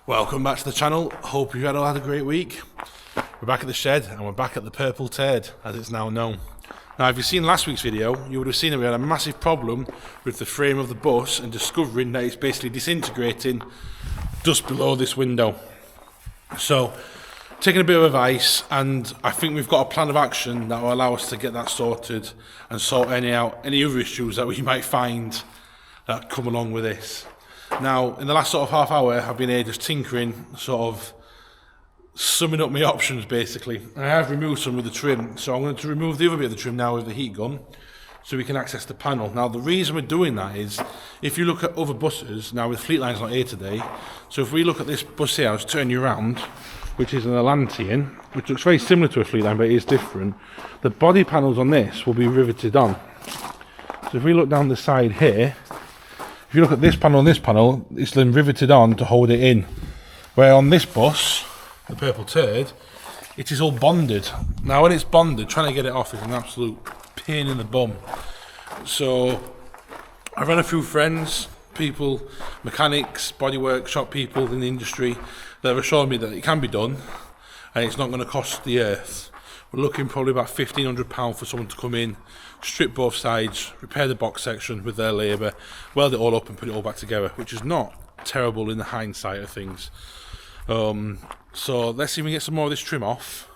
Welcome back to the channel. Hope you all had a great week. We're back at the shed and we're back at the Purple Turd, as it's now known. Now, if you've seen last week's video, you would have seen that we had a massive problem with the frame of the bus and discovering that it's basically disintegrating just below this window. So, taking a bit of advice, and I think we've got a plan of action that will allow us to get that sorted and sort any other issues that we might find that come along with this. Now, in the last sort of half hour, I've been here just tinkering, sort of summing up my options basically. And I have removed some of the trim, so I'm going to remove the other bit of the trim now with the heat gun so we can access the panel. Now, the reason we're doing that is, if you look at other buses, now with Fleetline's not here today, so if we look at this bus here, I'll just turn you around, which is an Atlantean, which looks very similar to a Fleetline, but it is different. The body panels on this will be riveted on. So if we look down the side here, if you look at this panel and this panel, it's then riveted on to hold it in. Where on this bus, the Purple Turd, it is all bonded. Now when it's bonded, trying to get it off is an absolute pain in the bum. So I've had a few friends, people, mechanics, bodywork shop people in the industry that have assured me that it can be done and it's not going to cost the earth. We're looking probably about £1,500 for someone to come in, strip both sides, repair the box section with their labour, weld it all up and put it all back together, which is not terrible in the hindsight of things. So let's see if we can get some more of this trim off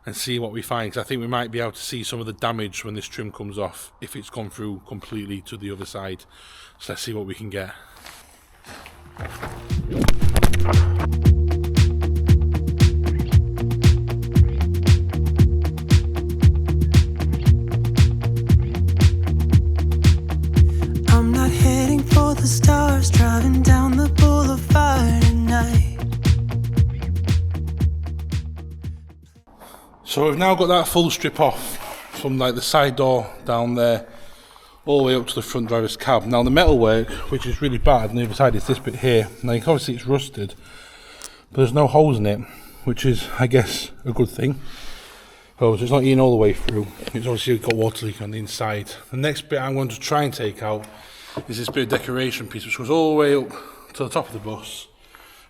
and see what we find, because I think we might be able to see some of the damage when this trim comes off, if it's gone through completely to the other side. So let's see what we can get. The stars driving down the boulevard at night. So we've now got that full strip off from like the side door down there all the way up to the front driver's cab. Now the metalwork, which is really bad on the other side, is this bit here. Now you can obviously it's rusted, but there's no holes in it, which is, I guess, a good thing. So it's not eating all the way through. It's obviously got water leak on the inside. The next bit I'm going to try and take out is this bit of decoration piece, which goes all the way up to the top of the bus,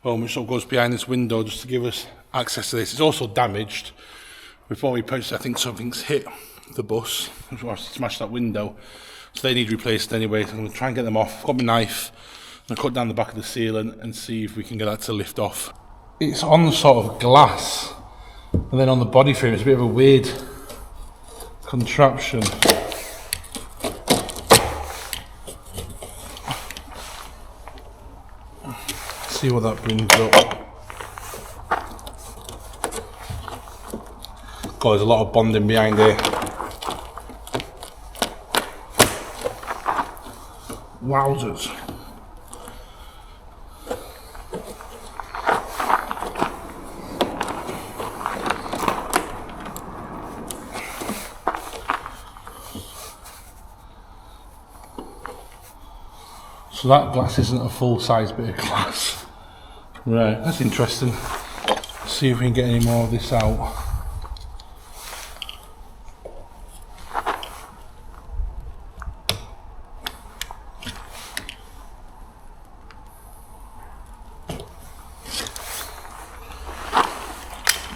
which sort of goes behind this window just to give us access to this. It's also damaged. Before we purchased it, I think something's hit the bus, which smashed that window, so they need replaced anyway. So I'm going to try and get them off. I've got my knife, I'm going to cut down the back of the seal and see if we can get that to lift off. It's on sort of glass, and then on the body frame it's a bit of a weird contraption. See what that brings up. God, there's a lot of bonding behind here. Wowzers. So that glass isn't a full-size bit of glass. Right, that's interesting. Let's see if we can get any more of this out.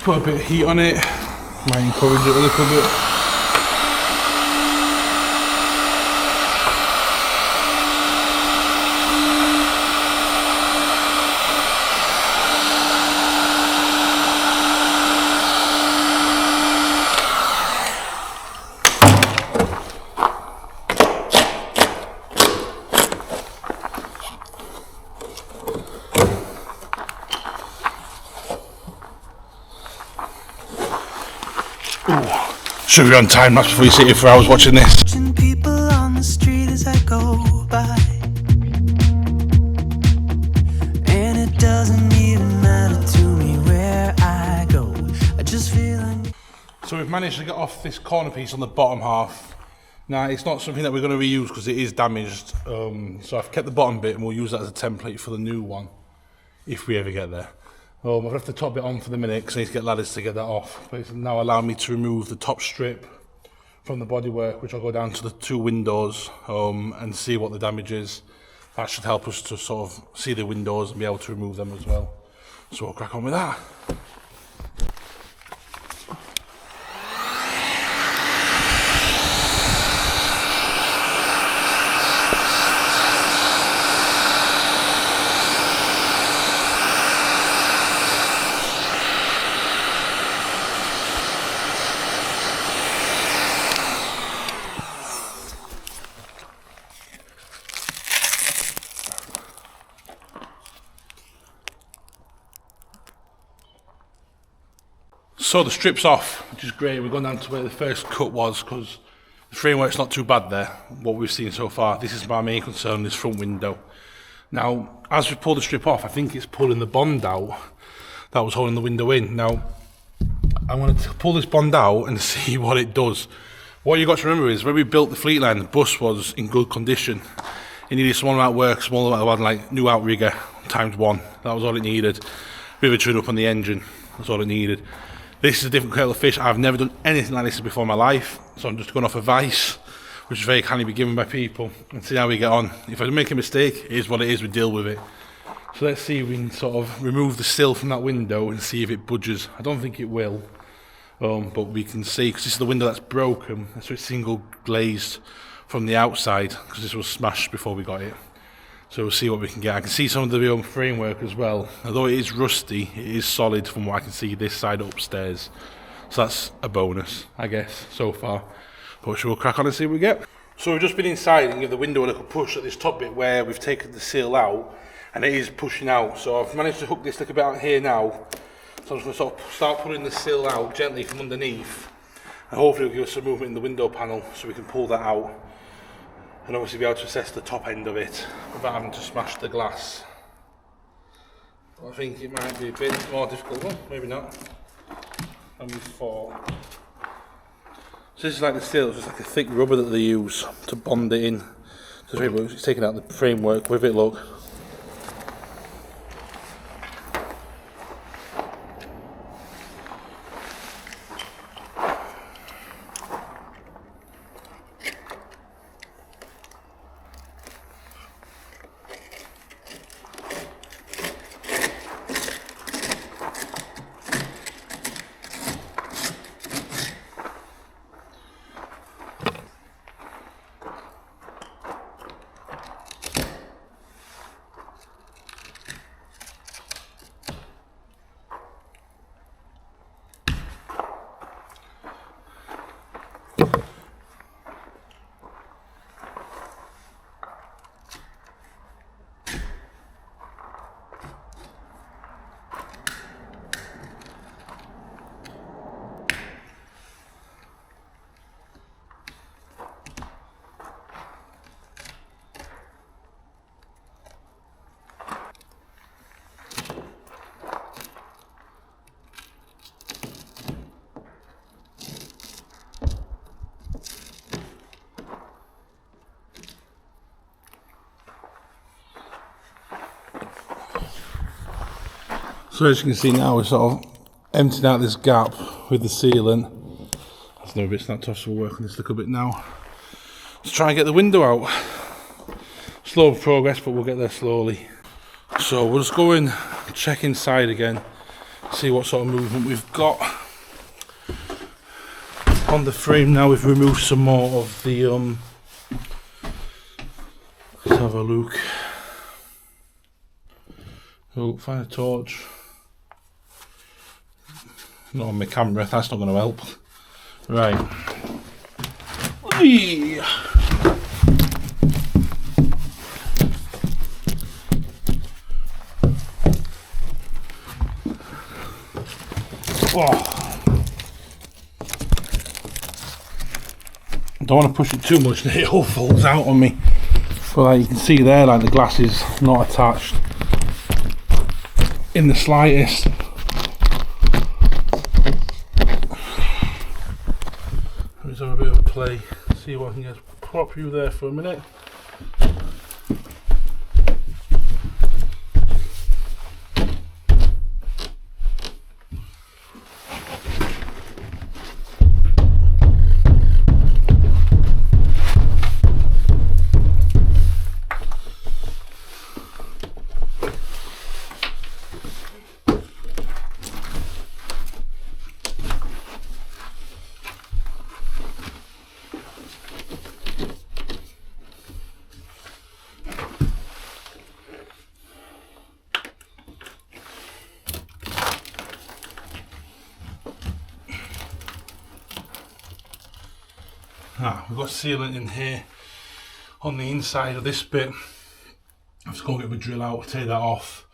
Put a bit of heat on it, might encourage it a little bit. Should be on time lapse before you sit here for hours watching this. People on the street as I go by, and it doesn't even matter to me where I go. I just feel So we've managed to get off this corner piece on the bottom half. Now it's not something that we're going to reuse because it is damaged. So I've kept the bottom bit and we'll use that as a template for the new one if we ever get there. I've left the top bit on for the minute because I need to get ladders to get that off. But it's now allowing me to remove the top strip from the bodywork, which I'll go down to the two windows and see what the damage is. That should help us to sort of see the windows and be able to remove them as well. So we'll crack on with that. So the strip's off, which is great. We're going down to where the first cut was because the framework's not too bad there, what we've seen so far. This is my main concern, this front window. Now, as we pull the strip off, I think it's pulling the bond out that was holding the window in. Now, I want to pull this bond out and see what it does. What you've got to remember is when we built the Fleetline, the bus was in good condition. It needed small amount of work, small amount of like new outrigger ×1. That was all it needed. Bit of a tune up on the engine, that's all it needed. This is a different kettle of fish. I've never done anything like this before in my life, so I'm just going off advice, which is very kindly be given by people, and see how we get on. If I make a mistake, it is what it is, we deal with it. So let's see if we can sort of remove the sill from that window and see if it budges. I don't think it will, but we can see, because this is the window that's broken, so it's single glazed from the outside, because this was smashed before we got it. So we'll see what we can get. I can see some of the framework as well. Although it is rusty, it is solid from what I can see this side upstairs. So that's a bonus, I guess, so far. But we'll crack on and see what we get. So we've just been inside and give the window a little push at this top bit where we've taken the seal out, and it is pushing out. So I've managed to hook this little bit out here now. So I'm just going to sort of start pulling the seal out gently from underneath, and hopefully it'll give us some movement in the window panel so we can pull that out. And obviously be able to assess the top end of it without having to smash the glass. I think it might be a bit more difficult, well, maybe not, than before. So this is like the steel, it's just like a thick rubber that they use to bond it in. So it's taking out the framework with it, look. So as you can see now, we're sort of emptying out this gap with the sealant. There's no bit snapped off, so we'll work on this little bit now. Let's try and get the window out. Slow progress, but we'll get there slowly. So we'll just go and check inside again, see what sort of movement we've got. On the frame now, we've removed some more of the let's have a look. Oh, find a torch. Not on my camera, that's not going to help. Right. Whee! Oh. I don't want to push it too much, it all falls out on me. But like you can see there, like the glass is not attached in the slightest. Let's have a bit of a play, see what I can just prop you there for a minute. We've got sealant in here on the inside of this bit. I have to go get my drill out, take that off,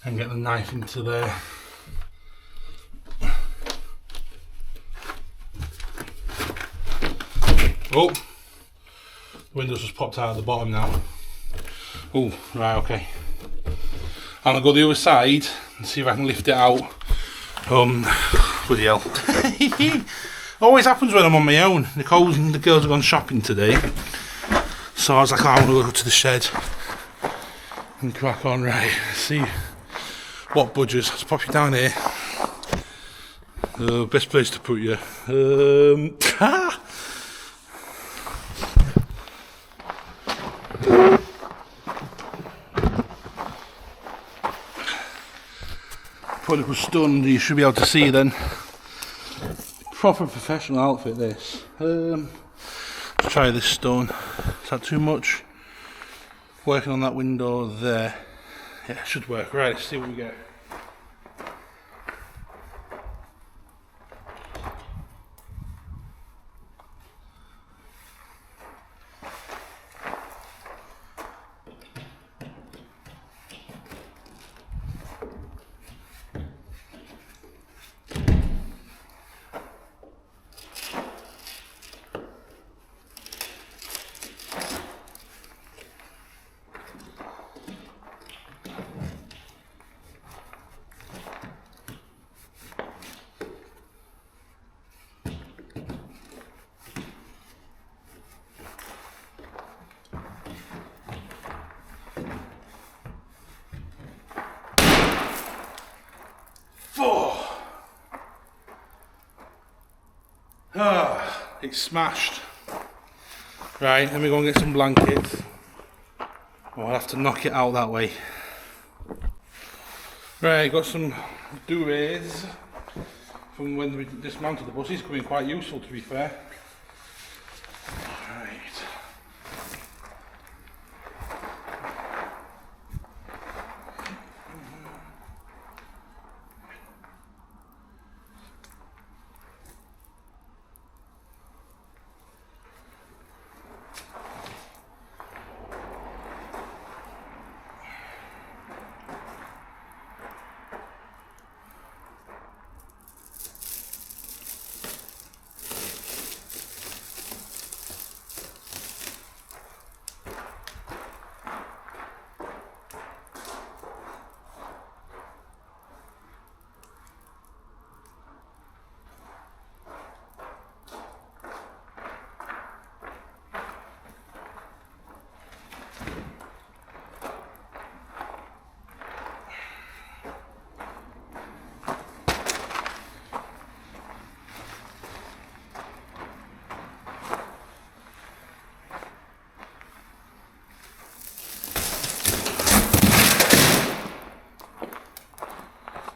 and get the knife into there. Oh, the windows just popped out of the bottom now. Oh, right, okay. I'm gonna go the other side and see if I can lift it out. Bloody hell. Always happens when I'm on my own. Nicole and the girls have gone shopping today. So I was like, oh, I'm gonna go to the shed and crack on. Right, see what budgets. Let's pop you down here. Best place to put you. Probably put stone, you should be able to see then. Proper professional outfit this. Let's try this stone. Is that too much? Working on that window there. Yeah, it should work. Right, let's see what we get. It's smashed. Right, let me go and get some blankets. Oh, I'll have to knock it out that way. Right, got some duvets from when we dismantled the bus. It's coming quite useful, to be fair. Right.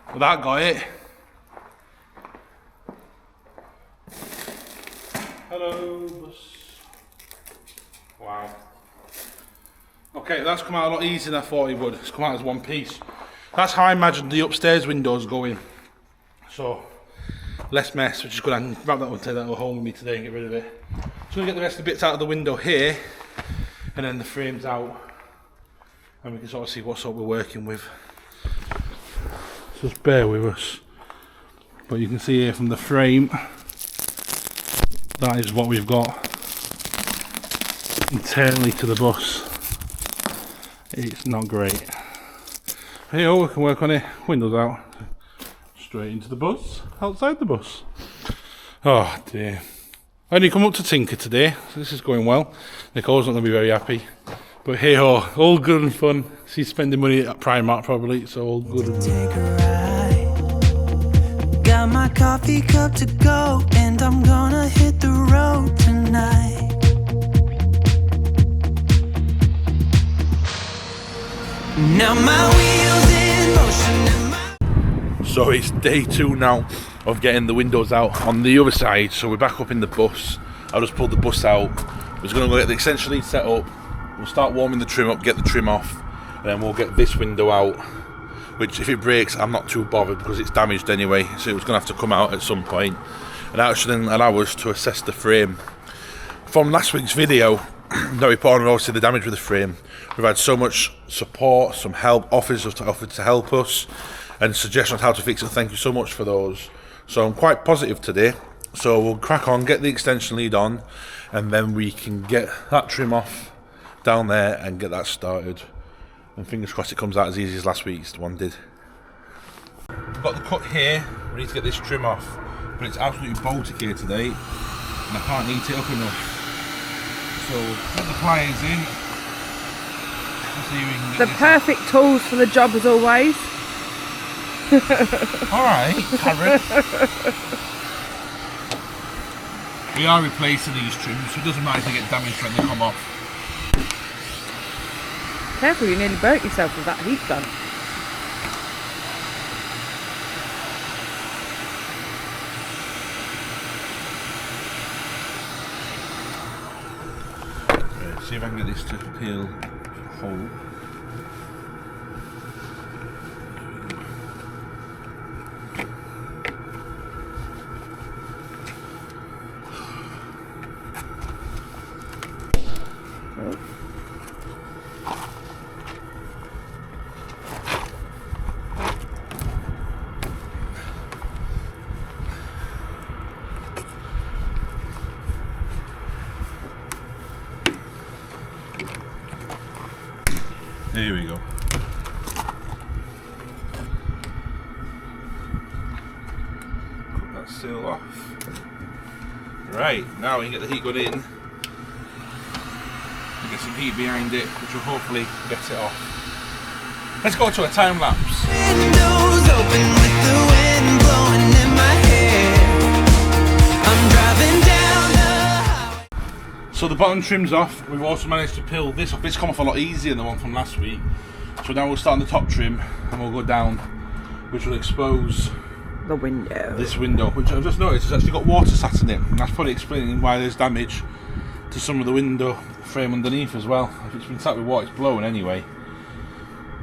Well, that got it. Hello, bus. Wow. Okay, that's come out a lot easier than I thought it would. It's come out as one piece. That's how I imagined the upstairs windows going. So, less mess, which is good. I can wrap that one, take that home with me today and get rid of it. So I'm going to get the rest of the bits out of the window here, and then the frames out, and we can sort of see what sort we're working with. Just bear with us. But you can see here from the frame, that is what we've got internally to the bus. It's not great. Here we can work on it. Windows out. Straight into the bus. Outside the bus. Oh dear. I only come up to tinker today, so this is going well. Nicole's not going to be very happy. But hey ho, all good and fun. She's spending money at Primark probably, so all good and fun. Got my coffee cup to go, and I'm gonna hit the road tonight. Now my wheels in motion. So it's day 2 now of getting the windows out on the other side. So we're back up in the bus. I just pulled the bus out. We're going to go get the extension lead set up. We'll start warming the trim up, get the trim off, and then we'll get this window out. Which, if it breaks, I'm not too bothered because it's damaged anyway. So it was going to have to come out at some point, and that should then allow us to assess the frame. from last week's video that we put on, obviously the damage with the frame, we've had so much support, some help, offers offered to help us, and suggestions on how to fix it. Thank you so much for those. So I'm quite positive today. So we'll crack on, get the extension lead on, and then we can get that trim off down there and get that started. And fingers crossed it comes out as easy as last week's one did. We've got the cut here. We need to get this trim off, but it's absolutely Baltic here today, and I can't heat it up enough. So put the pliers in. Let's see if we can get The perfect tools for the job as always. Alright, Karen. We are replacing these trims, so it doesn't matter if they get damaged when they come off. Careful, you nearly burnt yourself with that heat gun. Right, see if I can get this to peel whole. There we go. Put that seal off. Right, now we can get the heat gun in and get some heat behind it, which will hopefully get it off. Let's go to a time lapse. Windows open with the wind blowing in my hair. I'm driving down the highway. So the bottom trim's off. We've also managed to peel this off. This come off a lot easier than the one from last week. So now we'll start on the top trim and we'll go down, which will expose The window. this window, which I've just noticed has actually got water sat in it. And that's probably explaining why there's damage to some of the window frame underneath as well. If it's been sat with water, it's blowing anyway.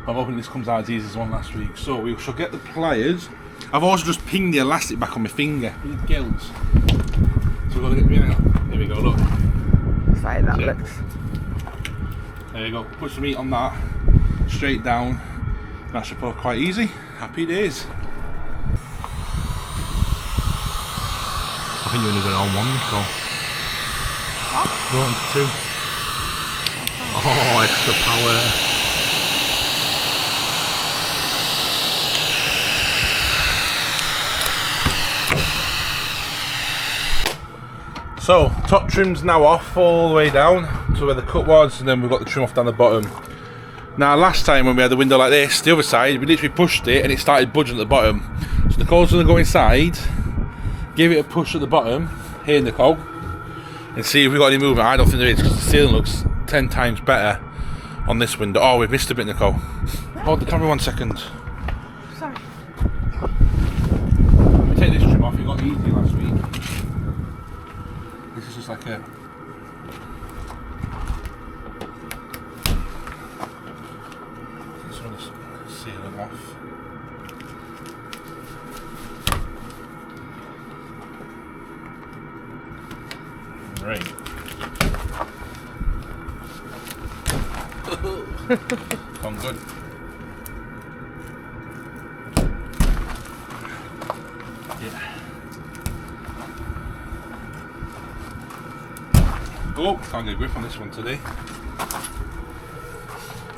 I'm hoping this comes out as easy as one last week. So we shall get the pliers. I've also just pinged the elastic back on my finger. With gills. So we've got to get behind. Here we go, look. Say that Yeah. looks. There you go. Put some heat on that. Straight down. That should pull quite easy. Happy days. I think you're only going on one, Nicole. Go on to two. Oh, extra power. So, top trim's now off all the way down to where the cut was, and then we've got the trim off down the bottom. Now, last time when we had the window like this, the other side, we literally pushed it and it started budging at the bottom. So Nicole's going to go inside, give it a push at the bottom, here Nicole, and see if we've got any movement. I don't think there is, because the ceiling looks 10 times better on this window. Oh, we've missed a bit, Nicole. Hold the camera 1 second. Sorry. Let me take this trim off, it got easy last week. This is just like a... This one is sealing off. Right. Gone good. Yeah. Oh, can't get a grip on this one today.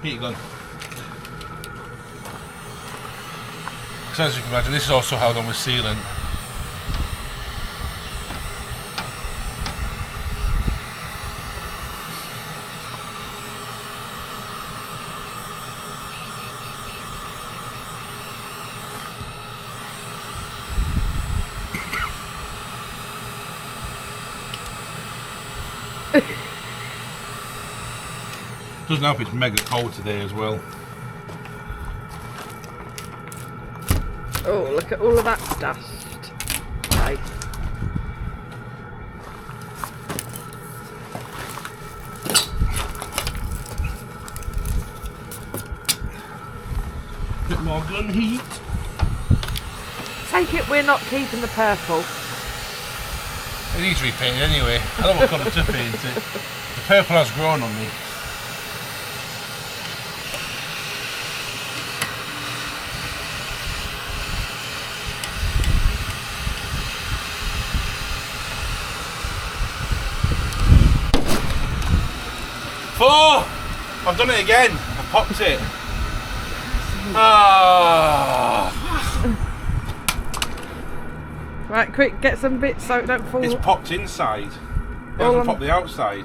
Heat gun. So as you can imagine, this is also held on with sealant. Doesn't help it's mega cold today as well. Oh, look at all of that dust. Right. Bit more gun heat. Take it we're not keeping the purple. It needs repainted anyway. I don't know what colour to paint it. The purple has grown on me. Four! I've done it again. I popped it. Ah. Right, quick, get some bits so it don't fall. It's popped inside. It All hasn't on- popped the outside.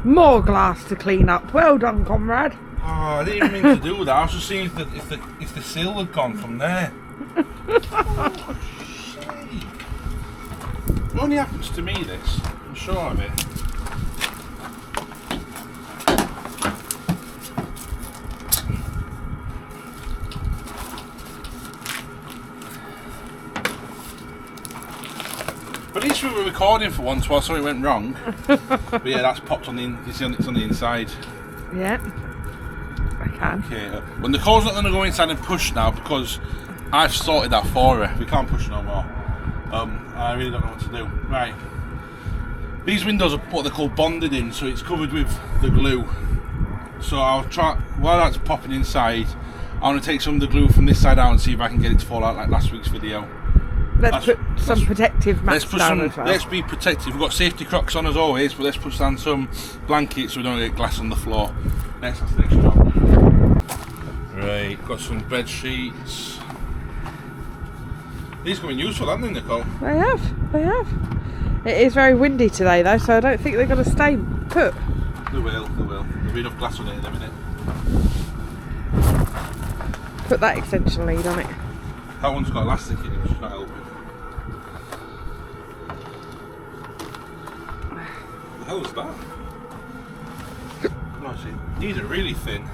More glass to clean up. Well done, comrade. Oh, I didn't even mean to do that. I was just seeing if the seal had gone from there. Oh, shit. It only happens to me, this. I'm sure of it. But at least we were recording for once while something went wrong. But yeah, that's popped on the it's on the inside. Yeah. I can. Okay, well Nicole's not going to go inside and push now because I've sorted that for her. We can't push no more. I really don't know what to do. Right. These windows are what they call bonded in, so it's covered with the glue. So I'll try, while that's popping inside, I want to take some of the glue from this side out and see if I can get it to fall out like last week's video. Let's put some protective mats down as well. Let's be protective. We've got safety crocs on as always, but let's put down some blankets so we don't get glass on the floor. That's the next job. Right, got some bed sheets. These have been useful, haven't they, Nicole? They have. They have. It is very windy today though, so I don't think they're going to stay put. They will, they will. There'll be enough glass on it in a minute. Put that extension lead on it. That one's got elastic in it, which is not helping. What the hell is that? No, see, these are really thin.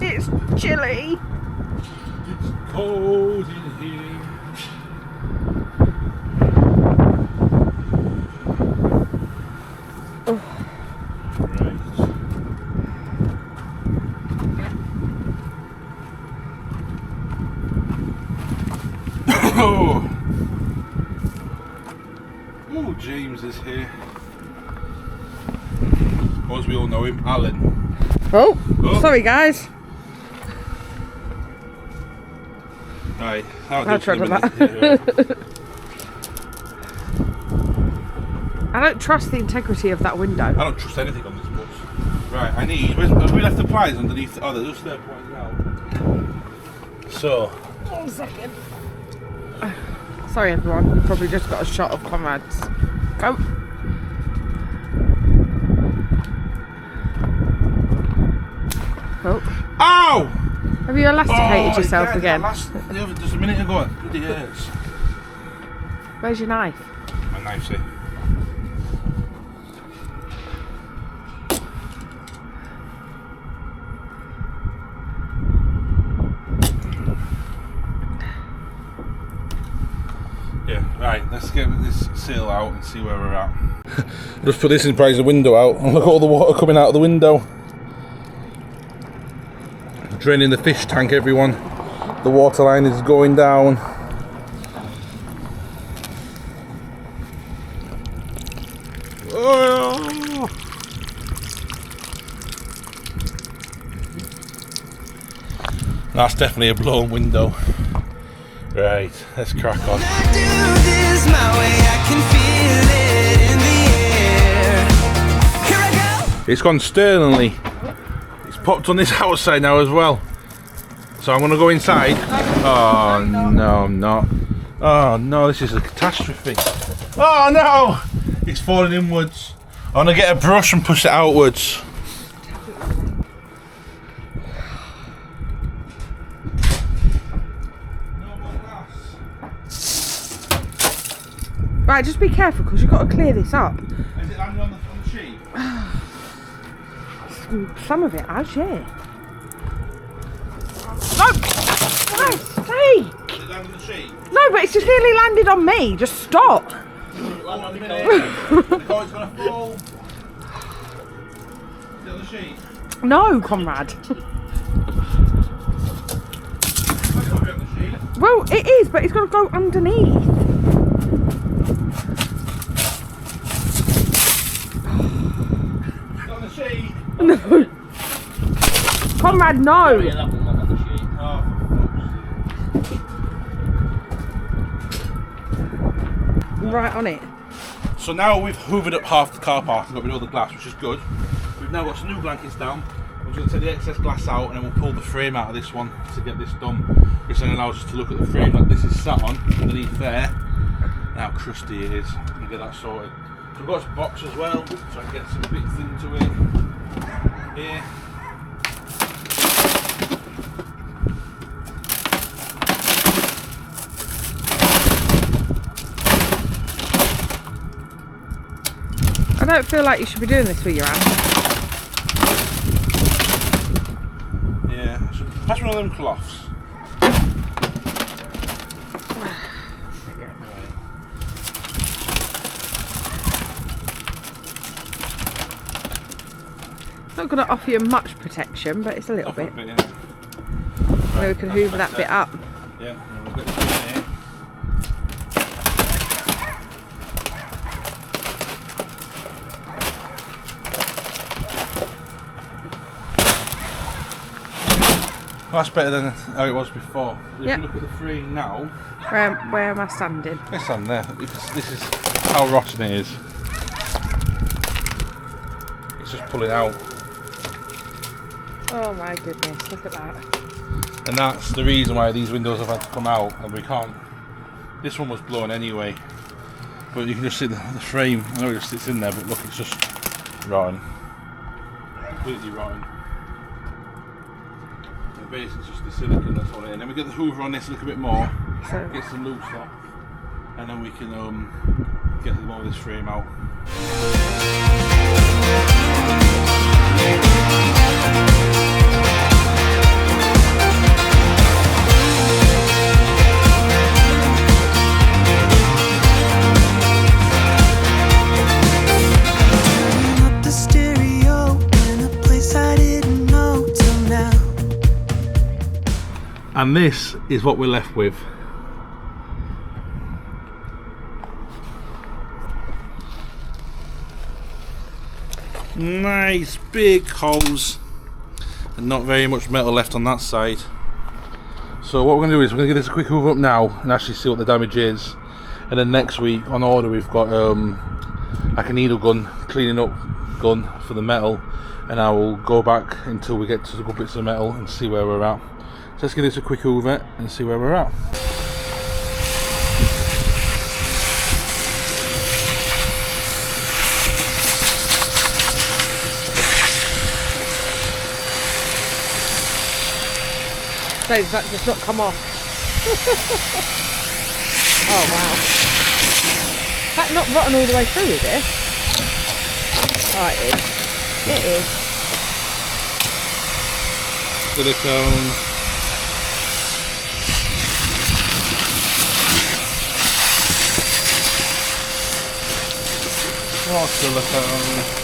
It's chilly. It's cold in here. Oh. Right. Oh. Oh, James is here. Or as we all know him, Alan. Oh, Oh. sorry guys. Right, I'll try that. I don't trust the integrity of that window. I don't trust anything on this bus. Right, I need. Have we left the pliers underneath? Oh, they're just there pointing out. So. 1 second. Sorry everyone, you probably just got a shot of comrades. Go. Oh. Ow! Have you elasticated Oh, yourself yeah, again? Just a minute ago, it bloody hurts. Where's your knife? My knife's here. Yeah, right, let's get this seal out and see where we're at. Just put this in price the window out and look at all the water coming out of the window. Draining the fish tank, everyone. The water line is going down. Oh. That's definitely a blown window. Right, let's crack on. I do this my way, I can feel it in the air. Here I go. It's gone sternly. It's popped on this outside now as well. So I'm gonna go inside. Oh no, I'm not. Oh no, this is a catastrophe. Oh no! It's falling inwards. I'm gonna get a brush and push it outwards. Right, just be careful because you've got to clear this up. Is it landing on the sheet? Some of it has, yeah. Christ's sake! Is it down on the sheet? No, but it's just nearly landed on me. Just stop. Hold on a minute. The car's gonna fall. Is it on the sheet? No, Conrad. That's not on the sheet. Well, it is, but it's got to go underneath. It's on the sheet. No. Conrad, no. Yeah, that one on the sheet. Oh. Right on it. So now we've hoovered up half the car park and got rid of all the glass, which is good. We've now got some new blankets down. I'm just going to take the excess glass out and then we'll pull the frame out of this one to get this done, which then allows us to look at the frame that this is sat on underneath there and how crusty it is and get that sorted. So we've got this box as well, so I can get some bits into it here. I don't feel like you should be doing this with your hand. Yeah, so pass one of them cloths. It's not going to offer you much protection, but it's a little bit. Yeah. Maybe we can hoover that bit up. Yeah, and we'll get this in here. Well, that's better than how it was before. If Yep. you look at the frame now, Where am I standing? it's on there. This is how rotten it is. It's just pulling out. Oh my goodness, look at that. And that's the reason why these windows have had to come out and we can't. This one was blown anyway. But you can just see the frame. I know it just sits in there, but look, it's just rotten. Completely rotten. And basically it's just the silicone that's on it. And then we get the hoover on this a little bit more, So, get some loose off, and then we can get more of this frame out. Up the stereo in a place I didn't know till now. And this is what we're left with. Nice big holes and not very much metal left on that side. So what we're going to do is we're going to give this a quick hoover up now and actually see what the damage is, and then next week on order we've got like a needle gun, cleaning up gun for the metal, and I will go back until we get to the good bits of metal and see where we're at. So let's give this a quick hoover and see where we're at. so does that just not come off? Oh wow. That's not rotten all the way through, is it? Oh, it is. It is. Silicone. More silicone.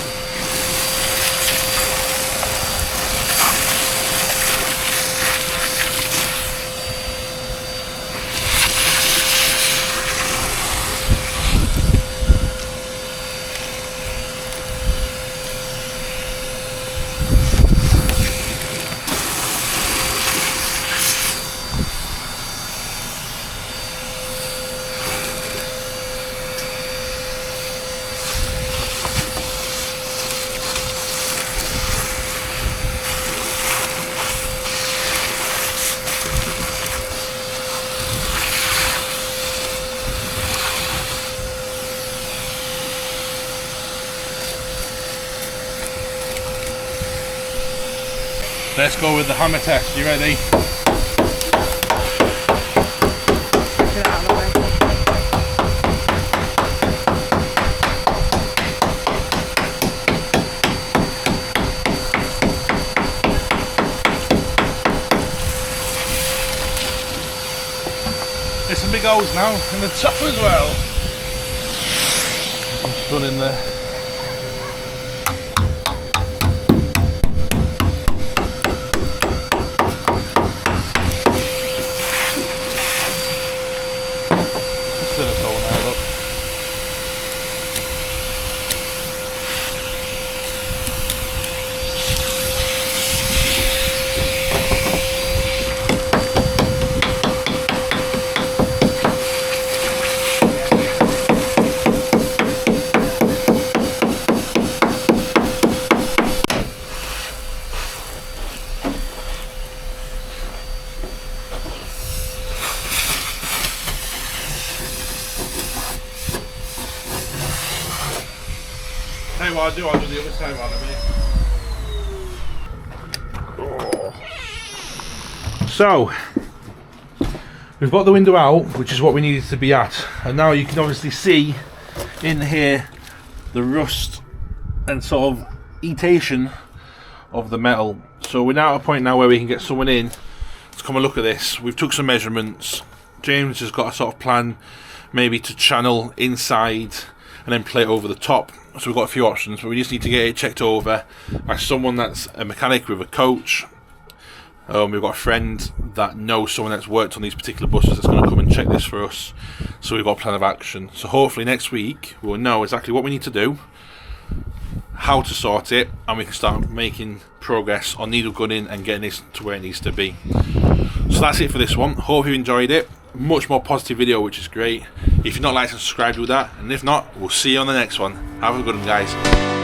Let's go with the hammer test. You ready? Get it out of the way. those now, and the top as well. I'm done in there. Silicone now, look. Tell you what I'll do the other side while I'm here. So, we've got the window out, which is what we needed to be at. And now you can obviously see in here the rust and sort of eatation of the metal. So we're now at a point now where we can get someone in to come and look at this. We've took some measurements. James has got a sort of plan maybe to channel inside and then plate over the top. So we've got a few options, but we just need to get it checked over by someone that's a mechanic with a coach. We've got a friend that knows someone that's worked on these particular buses that's going to come and check this for us. So we've got a plan of action. So hopefully next week we'll know exactly what we need to do, how to sort it, and we can start making progress on needle gunning and getting this to where it needs to be. So that's it for this one. Hope you enjoyed it. Much more positive video, which is great. If you're not liked and subscribed, do that, and if not, we'll see you on the next one. Have a good one, guys.